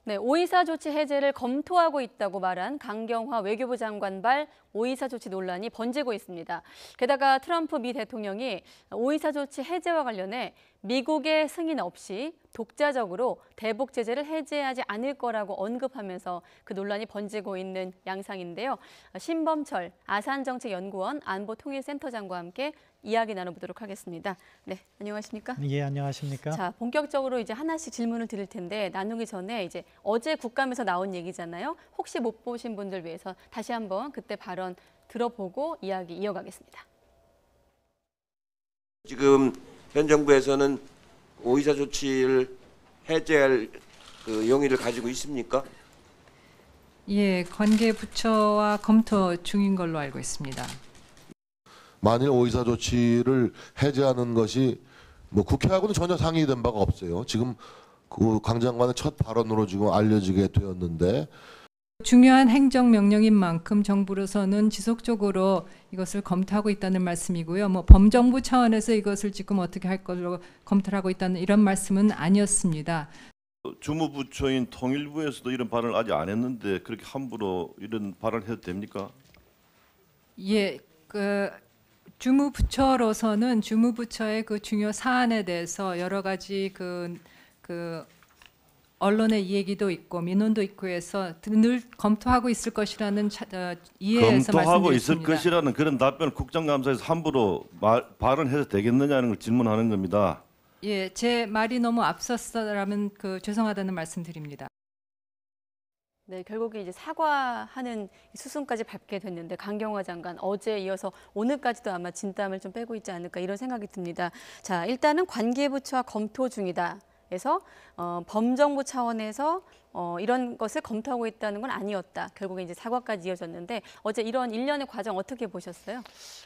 네, 오이사 조치 해제를 검토하고 있다고 말한 강경화 외교부 장관발 오이사 조치 논란이 번지고 있습니다. 게다가 트럼프 미 대통령이 오이사 조치 해제와 관련해 미국의 승인 없이 독자적으로 대북 제재를 해제하지 않을 거라고 언급하면서 그 논란이 번지고 있는 양상인데요. 신범철 아산정책연구원 안보통일센터장과 함께 이야기 나눠보도록 하겠습니다. 네, 안녕하십니까? 예, 안녕하십니까? 자, 본격적으로 이제 하나씩 질문을 드릴 텐데 나누기 전에 이제 어제 국감에서 나온 얘기잖아요. 혹시 못 보신 분들 위해서 다시 한번 그때 발언 들어보고 이야기 이어가겠습니다. 지금 현 정부에서는 오이사 조치를 해제할 그 용의를 가지고 있습니까? 예, 관계 부처와 검토 중인 걸로 알고 있습니다. 만일 오이사 조치를 해제하는 것이 뭐 국회하고는 전혀 상의된 바가 없어요. 지금 그 강 장관의 첫 발언으로 지금 알려지게 되었는데 중요한 행정명령인 만큼 정부로서는 지속적으로 이것을 검토하고 있다는 말씀이고요. 뭐 범정부 차원에서 이것을 지금 어떻게 할 걸로 검토를 하고 있다는 이런 말씀은 아니었습니다. 주무부처인 통일부에서도 이런 발언을 아직 안 했는데 그렇게 함부로 이런 발언을 해도 됩니까? 예, 그 주무부처로서는 주무부처의 그 중요 사안에 대해서 여러 가지 그 언론의 얘기도 있고 민원도 있고 해서 늘 검토하고 있을 것이라는 이해에서 검토하고 말씀드렸습니다. 있을 것이라는 그런 답변을 국정감사에서 함부로 발언해도 되겠느냐는 걸 질문하는 겁니다. 예, 제 말이 너무 앞섰어라면 죄송하다는 말씀드립니다. 네, 결국에 이제 사과하는 수순까지 밟게 됐는데 강경화 장관 어제 이어서 오늘까지도 아마 진땀을 좀 빼고 있지 않을까 이런 생각이 듭니다. 자, 일단은 관계부처와 검토 중이다. 그래서 범정부 차원에서 이런 것을 검토하고 있다는 건 아니었다. 결국에 이제 사과까지 이어졌는데 어제 이런 일련의 과정 어떻게 보셨어요?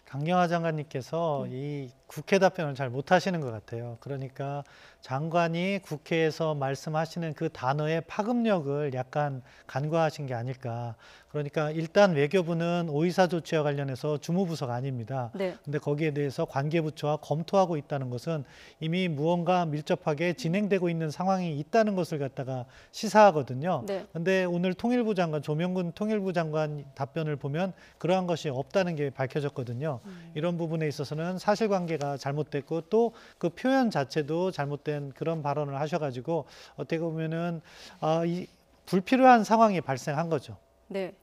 강경화 장관님께서 이 국회 답변을 잘 못하시는 것 같아요. 그러니까 장관이 국회에서 말씀하시는 그 단어의 파급력을 약간 간과하신 게 아닐까. 그러니까 일단 외교부는 오이사 조치와 관련해서 주무부서가 아닙니다. 네. 근데 거기에 대해서 관계부처와 검토하고 있다는 것은 이미 무언가 밀접하게 진행되고 있는 상황이 있다는 것을 갖다가 시사하거든요. 네. 근데 오늘 통일부 장관, 조명근 통일부 장관 답변을 보면 그러한 것이 없다는 게 밝혀졌거든요. 이런 부분에 있어서는 사실관계가 잘못됐고 또 그 표현 자체도 잘못된 그런 발언을 하셔가지고 어떻게 보면은 이 불필요한 상황이 발생한 거죠. 네.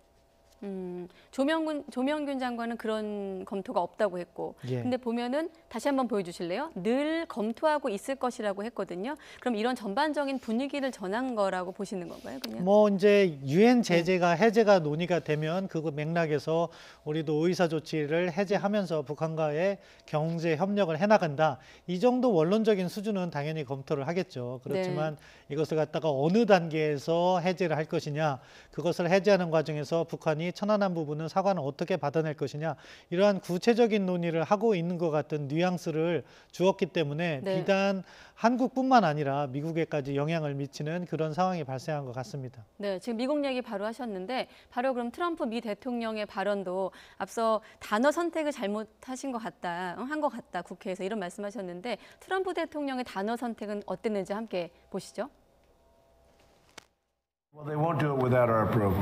조명균 장관은 그런 검토가 없다고 했고, 예. 근데 보면은 다시 한번 보여주실래요? 늘 검토하고 있을 것이라고 했거든요. 그럼 이런 전반적인 분위기를 전한 거라고 보시는 건가요, 그냥? 뭐 이제 유엔 제재가 해제가 논의가 되면 그 맥락에서 우리도 오이사 조치를 해제하면서 북한과의 경제 협력을 해나간다. 이 정도 원론적인 수준은 당연히 검토를 하겠죠. 그렇지만 이것을 갖다가 어느 단계에서 해제를 할 것이냐, 그것을 해제하는 과정에서 북한이 천안한 부분은 사과는 어떻게 받아낼 것이냐, 이러한 구체적인 논의를 하고 있는 것 같은 뉘앙스를 주었기 때문에 비단 한국뿐만 아니라 미국에까지 영향을 미치는 그런 상황이 발생한 것 같습니다. 네, 지금 미국 얘기 바로 하셨는데 바로 그럼 트럼프 미 대통령의 발언도 앞서 단어 선택을 잘못하신 것 같다, 한 것 같다 국회에서 이런 말씀하셨는데 트럼프 대통령의 단어 선택은 어땠는지 함께 보시죠. Well, they won't do it without our approval.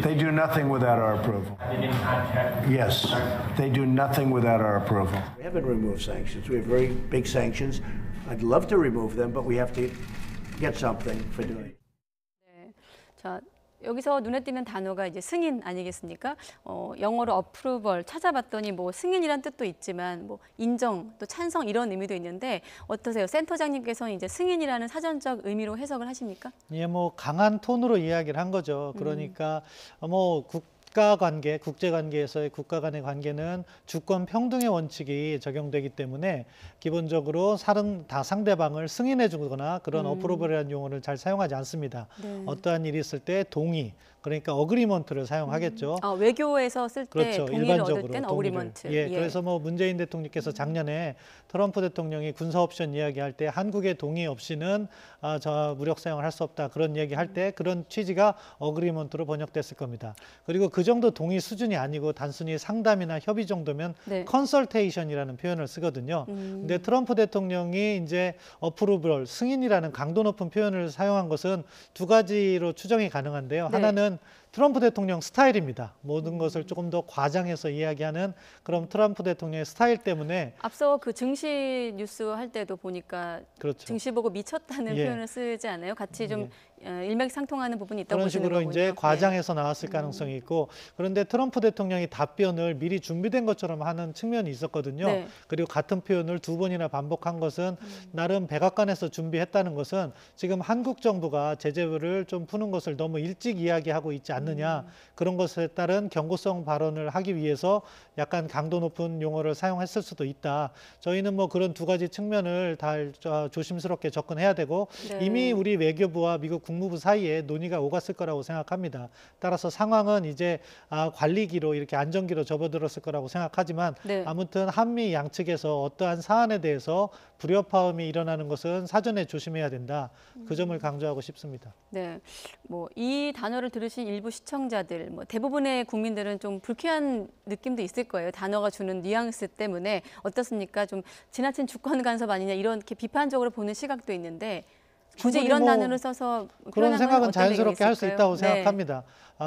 They do nothing without our approval. Yes, they do nothing without our approval. We haven't removed sanctions. We have very big sanctions. I'd love to remove them, but we have to get something for doing it. 네, 자. 여기서 눈에 띄는 단어가 이제 승인 아니겠습니까? 영어로 approval 찾아봤더니 뭐 승인이란 뜻도 있지만 뭐 인정 또 찬성 이런 의미도 있는데 어떠세요? 센터장님께서는 이제 승인이라는 사전적 의미로 해석을 하십니까? 예, 뭐 강한 톤으로 이야기를 한 거죠. 그러니까 뭐 국가관계, 국제관계에서의 국가 간의 관계는 주권 평등의 원칙이 적용되기 때문에 기본적으로 상대방을 승인해 주거나 그런 어프로벌이라는 용어를 잘 사용하지 않습니다. 어떠한 일이 있을 때 동의, 그러니까 어그리먼트를 사용하겠죠. 외교에서 쓸 때 그렇죠. 동의를 얻을 땐 어그리먼트. 예, 그래서 뭐 문재인 대통령께서 작년에 트럼프 대통령이 군사 옵션 이야기할 때 한국의 동의 없이는 저 무력 사용을 할 수 없다 그런 얘기할 때 그런 취지가 어그리먼트로 번역됐을 겁니다. 그리고 그 그 정도 동의 수준이 아니고 단순히 상담이나 협의 정도면 네. 컨설테이션이라는 표현을 쓰거든요. 근데 트럼프 대통령이 이제 어프루벌, 승인이라는 강도 높은 표현을 사용한 것은 두 가지로 추정이 가능한데요. 네. 하나는 트럼프 대통령 스타일입니다. 모든 것을 조금 더 과장해서 이야기하는 그런 트럼프 대통령의 스타일 때문에 앞서 그 증시 뉴스 할 때도 보니까 그렇죠. 증시 보고 미쳤다는 예. 표현을 쓰지 않아요? 같이 좀 일맥상통하는 부분이 있다고 그런 보시는 식으로 거군요. 이제 과장해서 나왔을 가능성이 있고, 그런데 트럼프 대통령이 답변을 미리 준비된 것처럼 하는 측면이 있었거든요. 네. 그리고 같은 표현을 두 번이나 반복한 것은 나름 백악관에서 준비했다는 것은 지금 한국 정부가 제재를 좀 푸는 것을 너무 일찍 이야기하고 있지 않느냐, 그런 것에 따른 경고성 발언을 하기 위해서 약간 강도 높은 용어를 사용했을 수도 있다. 저희는 뭐 그런 두 가지 측면을 다 조심스럽게 접근해야 되고, 네. 이미 우리 외교부와 미국 국무부 사이에 논의가 오갔을 거라고 생각합니다. 따라서 상황은 이제 관리기로 이렇게 안정기로 접어들었을 거라고 생각하지만 네. 아무튼 한미 양측에서 어떠한 사안에 대해서 불협화음이 일어나는 것은 사전에 조심해야 된다. 그 점을 강조하고 싶습니다. 네, 뭐 이 단어를 들으신 일부 시청자들, 뭐 대부분의 국민들은 좀 불쾌한 느낌도 있을 거예요. 단어가 주는 뉘앙스 때문에 어떻습니까? 좀 지나친 주권 간섭 아니냐 이렇게 비판적으로 보는 시각도 있는데 굳이 충분히 이런 뭐 단어를 써서 그런 표현한 건 생각은 어떤 자연스럽게 얘기가 할 수 있을까요? 있다고 네. 생각합니다.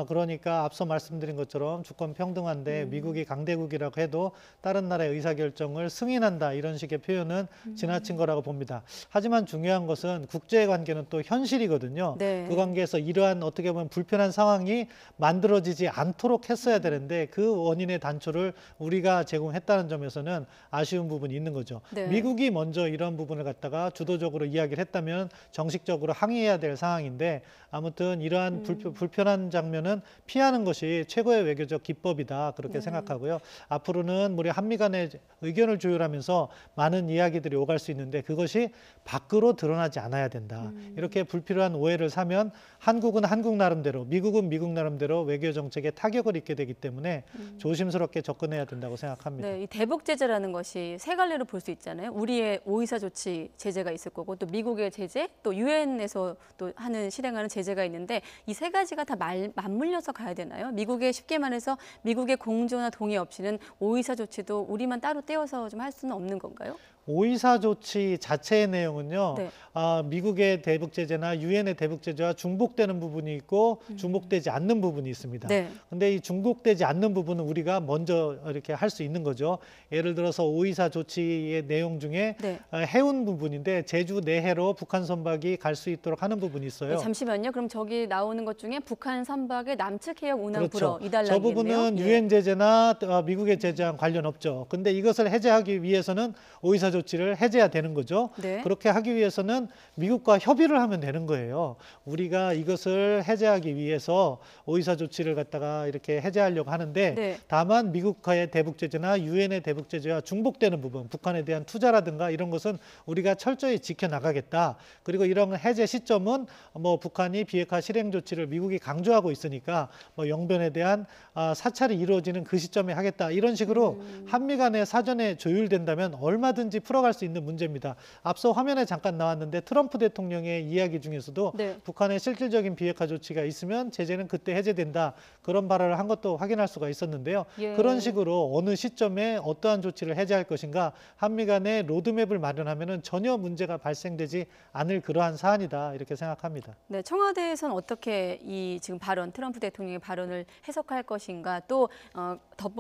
그러니까 앞서 말씀드린 것처럼 주권 평등한데 미국이 강대국이라고 해도 다른 나라의 의사결정을 승인한다, 이런 식의 표현은 지나친 거라고 봅니다. 하지만 중요한 것은 국제관계는 또 현실이거든요. 네. 그 관계에서 이러한 어떻게 보면 불편한 상황이 만들어지지 않도록 했어야 되는데 그 원인의 단초를 우리가 제공했다는 점에서는 아쉬운 부분이 있는 거죠. 네. 미국이 먼저 이런 부분을 갖다가 주도적으로 이야기를 했다면 정식적으로 항의해야 될 상황인데, 아무튼 이러한 불편한 장면은 피하는 것이 최고의 외교적 기법이다, 그렇게 생각하고요. 앞으로는 우리 한미 간의 의견을 조율하면서 많은 이야기들이 오갈 수 있는데 그것이 밖으로 드러나지 않아야 된다. 이렇게 불필요한 오해를 사면 한국은 한국 나름대로, 미국은 미국 나름대로 외교 정책에 타격을 입게 되기 때문에 조심스럽게 접근해야 된다고 생각합니다. 네, 이 대북 제재라는 것이 세 갈래로 볼 수 있잖아요. 우리의 오이사 조치 제재가 있을 거고, 또 미국의 제재, 또 유엔에서 또 하는 실행하는 제재가 있는데 이 세 가지가 다 맞물려서 가야 되나요? 미국의 쉽게 말해서 미국의 공조나 동의 없이는 오이사 조치도 우리만 따로 떼어서 좀 할 수는 없는 건가요? 오이사 조치 자체의 내용은요, 네. 미국의 대북 제재나 유엔의 대북 제재와 중복되는 부분이 있고 중복되지 않는 부분이 있습니다. 네. 근데 이 중복되지 않는 부분은 우리가 먼저 이렇게 할 수 있는 거죠. 예를 들어서 오이사 조치의 내용 중에 네. 해운 부분인데 제주 내해로 북한 선박이 갈 수 있도록 하는 부분이 있어요. 네, 잠시만요. 그럼 저기 나오는 것 중에 북한 선박의 남측 해역 운항 불허 그렇죠. 이 달락이겠네요. 저 부분은 유엔 제재나 미국의 제재랑 관련 없죠. 근데 이것을 해제하기 위해서는 오이사 조치를 해제해야 되는 거죠. 네. 그렇게 하기 위해서는 미국과 협의를 하면 되는 거예요. 우리가 이것을 해제하기 위해서 오이사 조치를 갖다가 이렇게 해제하려고 하는데 네. 다만 미국과의 대북 제재나 유엔의 대북 제재와 중복되는 부분, 북한에 대한 투자라든가 이런 것은 우리가 철저히 지켜나가겠다. 그리고 이런 해제 시점은 뭐 북한이 비핵화 실행 조치를 미국이 강조하고 있으니까 뭐 영변에 대한 사찰이 이루어지는 그 시점에 하겠다. 이런 식으로 한미 간에 사전에 조율된다면 얼마든지 풀어갈 수 있는 문제입니다. 앞서 화면에 잠깐 나왔는데 트럼프 대통령의 이야기 중에서도 네. 북한의 실질적인 비핵화 조치가 있으면 제재는 그때 해제된다. 그런 발언을 한 것도 확인할 수가 있었는데요. 예. 그런 식으로 어느 시점에 어떠한 조치를 해제할 것인가 한미 간의 로드맵을 마련하면 전혀 문제가 발생되지 않을 그러한 사안이다. 이렇게 생각합니다. 네, 청와대에서는 어떻게 이 지금 발언, 트럼프 대통령의 발언을 해석할 것인가, 또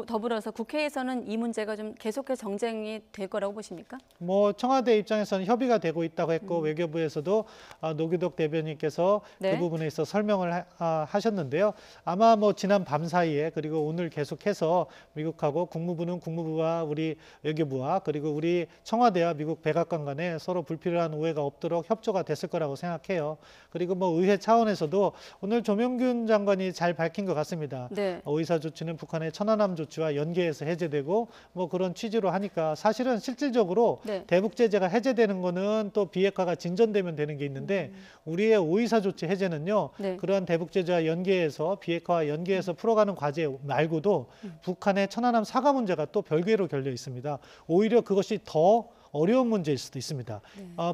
더불어서 국회에서는 이 문제가 좀 계속해서 정쟁이 될 거라고 보십니까? 뭐 청와대 입장에서는 협의가 되고 있다고 했고 외교부에서도 노규덕 대변인께서 네. 그 부분에 있어 설명을 하셨는데요. 아마 뭐 지난 밤 사이에 그리고 오늘 계속해서 미국하고 국무부는 국무부와 우리 외교부와 그리고 우리 청와대와 미국 백악관 간에 서로 불필요한 오해가 없도록 협조가 됐을 거라고 생각해요. 그리고 뭐 의회 차원에서도 오늘 조명균 장관이 잘 밝힌 것 같습니다. 네. 오이사 조치는 북한의 천안함 조치와 연계해서 해제되고 뭐 그런 취지로 하니까 사실은 실질적으로 네. 대북 제재가 해제되는 거는 또 비핵화가 진전되면 되는 게 있는데 우리의 오이사 조치 해제는요. 네. 그러한 대북 제재와 연계해서 비핵화와 연계해서 풀어가는 과제 말고도 북한의 천안함 사과 문제가 또 별개로 걸려 있습니다. 오히려 그것이 더 어려운 문제일 수도 있습니다.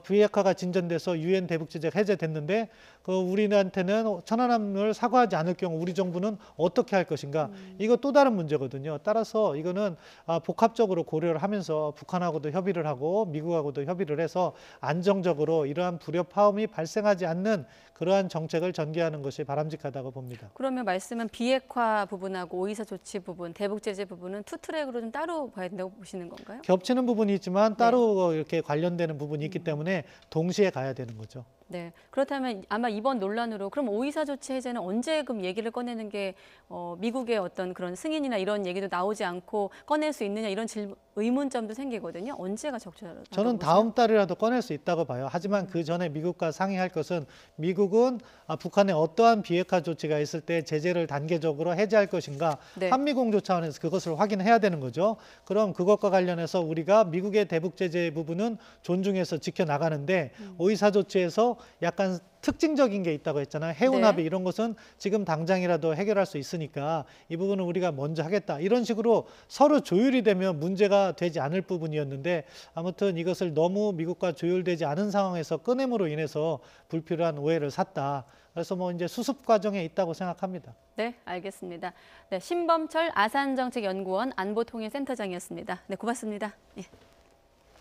비핵화가 진전돼서 유엔 대북 제재가 해제됐는데 우리한테는 천안함을 사과하지 않을 경우 우리 정부는 어떻게 할 것인가? 이거 또 다른 문제거든요. 따라서 이거는 복합적으로 고려를 하면서 북한하고도 협의를 하고 미국하고도 협의를 해서 안정적으로 이러한 불협화음이 발생하지 않는 그러한 정책을 전개하는 것이 바람직하다고 봅니다. 그러면 말씀은 비핵화 부분하고 오이사 조치 부분, 대북 제재 부분은 투 트랙으로 좀 따로 봐야 된다고 보시는 건가요? 겹치는 부분이 있지만 따로 이렇게 관련되는 부분이 있기 때문에 동시에 가야 되는 거죠. 네. 그렇다면 아마 이번 논란으로 그럼 오이사 조치 해제는 언제 그럼 얘기를 꺼내는 게 미국의 어떤 그런 승인이나 이런 얘기도 나오지 않고 꺼낼 수 있느냐 이런 의문점도 생기거든요. 언제가 적절하다고 저는 다음 달이라도 꺼낼 수 있다고 봐요. 하지만 그 전에 미국과 상의할 것은 미국은 북한에 어떠한 비핵화 조치가 있을 때 제재를 단계적으로 해제할 것인가 네. 한미공조 차원에서 그것을 확인해야 되는 거죠. 그럼 그것과 관련해서 우리가 미국의 대북 제재 부분은 존중해서 지켜나가는데 오이사 조치에서 약간 특징적인 게 있다고 했잖아요. 해운 네. 합의 이런 것은 지금 당장이라도 해결할 수 있으니까 이 부분은 우리가 먼저 하겠다. 이런 식으로 서로 조율이 되면 문제가 되지 않을 부분이었는데 아무튼 이것을 너무 미국과 조율되지 않은 상황에서 꺼냄으로 인해서 불필요한 오해를 샀다. 그래서 뭐 이제 수습 과정에 있다고 생각합니다. 네, 알겠습니다. 네, 신범철 아산정책연구원 안보통일센터장이었습니다. 네, 고맙습니다. 예.